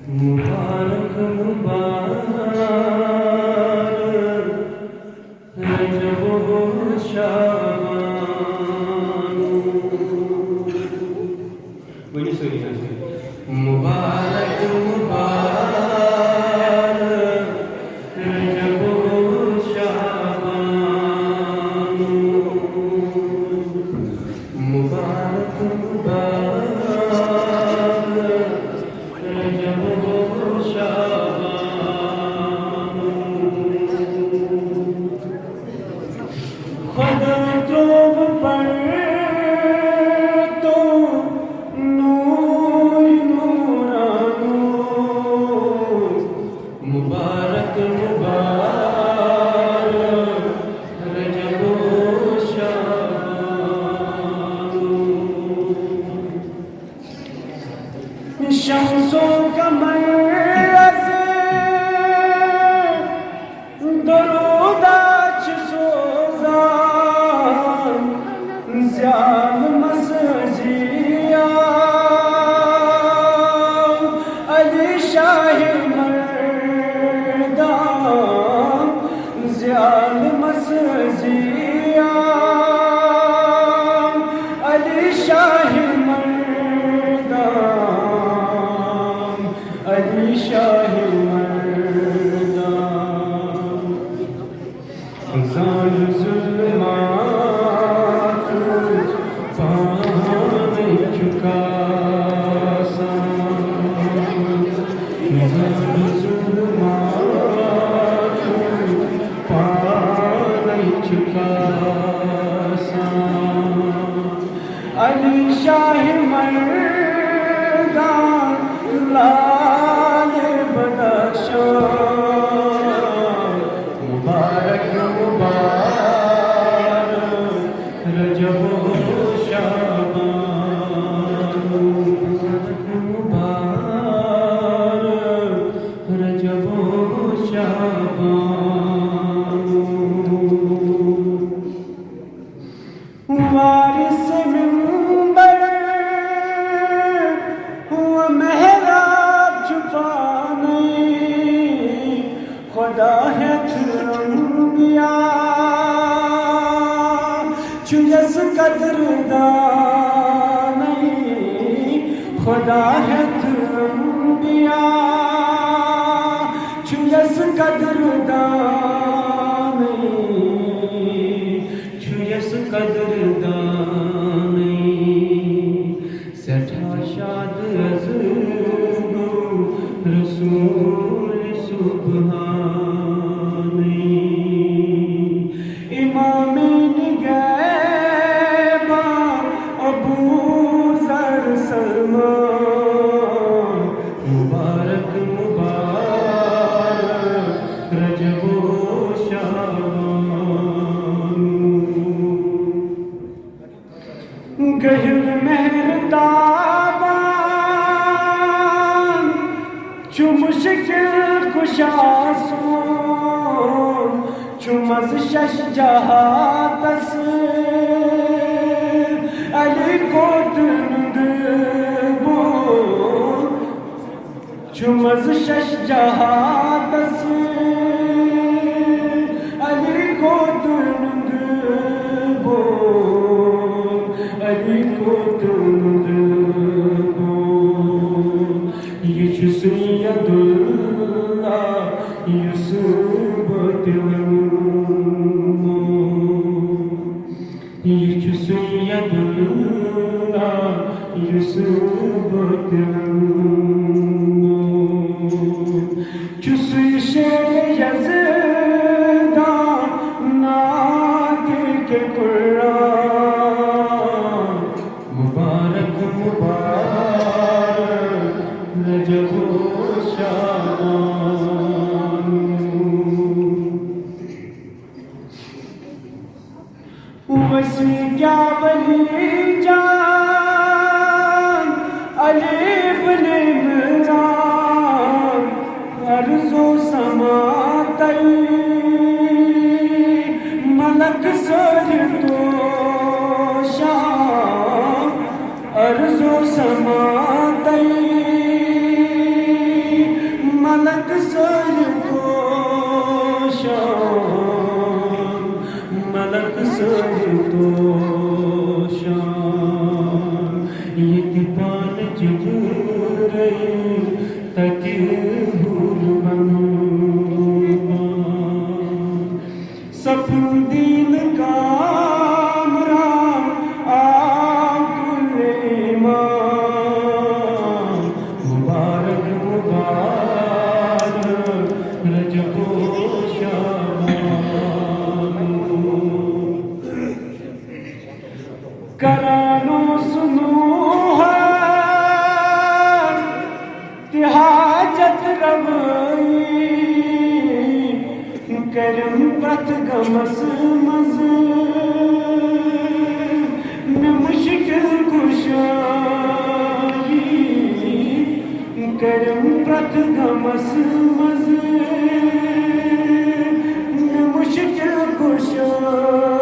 مبارک مبارک رجب و شعبان ونی سوری مبارک مبارک رجب و شعبان مبارک مبارک رجب و شعبان خدا توب پر تو نور نورانور مبارک مبارک رجب و شعبان شمسوں کا مرز دروداچ سوزان زیاد مسجیا علی شاہ مردان زیاد مسجیا علی شاہ مردان علی شاہ مردان زال ظلمات پانے چکا زال ظلمات پانے چکا علی شاہ مردان لال بدخشان مبارک مبارک رجب و شعبان مبارک رجب و شعبان وارث منبر ہوا محراب چھپانے خدا ہے چُجس قدردانی خدا ہے چُجس قدردانی چُجس قدردانی سٹھا شاد از رسول سبحانی امام نگہباں ابو ذر سلمان مبارک مبارک رجب و شعبان گہر مہرتابان چو مشکل کشاسون چو مز شش جہاتس علی کو دندبون چو مز شش جہاتس علی کو دندبون علی کو دندبون یہ چو سید اللہ یوسف یہ چو سید اللہ یوسف چو سوی شیر یزدان نادر کے قرآن مبارک مبارک رجب و شعبان وسیع کیا ولی جان علی بن عمران عرض و سما تئی ملک سر تو شاہ عرض و سما تئی تک بھول سب دین کامران آکل ایمان مبارک مبارک رجب و شعبان کرانو سنو حاجت روئی کرم پت گمس مز میں مشکل کشائی کرم پت گمس مز میں مشکل کشائی